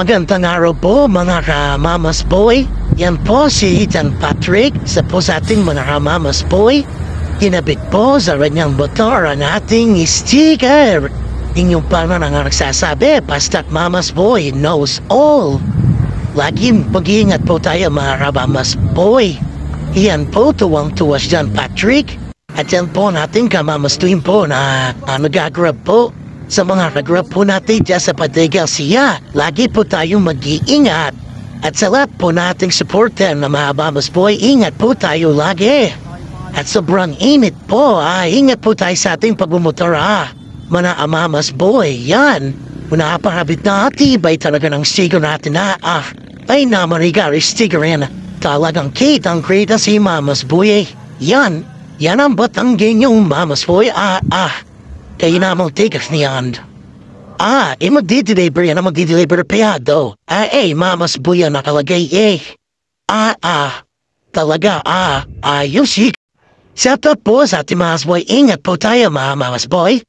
Magandang araw po mga ka-Mama's Boy. Yan po si Ethan Patrick sa po sa ating mga ka-Mama's Boy. Kinabit po sa kanyang motor ang ating sticker. Inyong paano nga nagsasabi, basta't Mama's Boy knows all. Laging pag-iingat po tayo mga ka-Mama's Boy. Yan po tuwang-tuwa dyan Patrick. At yan po natin ka-Mama's Twin po na nag-grab po. Sa mga kagrab po natin dyan sa Padre Garcia, lagi po tayong mag-iingat. At sa lahat po nating supporter na mga Mama's Boy, ingat po tayo lagi. At sobrang init po, ingat po tayo sa ating pagmumotor Mga Mama's Boy, yan. Napakabit na atibay talaga ng sticker natin ay namarigari sticker yan. Talagang kitang-kita si Mama's Boy Yan ang batangin yung Mama's Boy Kaya namang tikas niyan. Magdi-deliver yan, magdi-deliver payado. Mama's Boy yan nakalagay Talaga, ayos Shout out po sa ating Mama's Boy. Ingat po tayo mga Mama's Boy.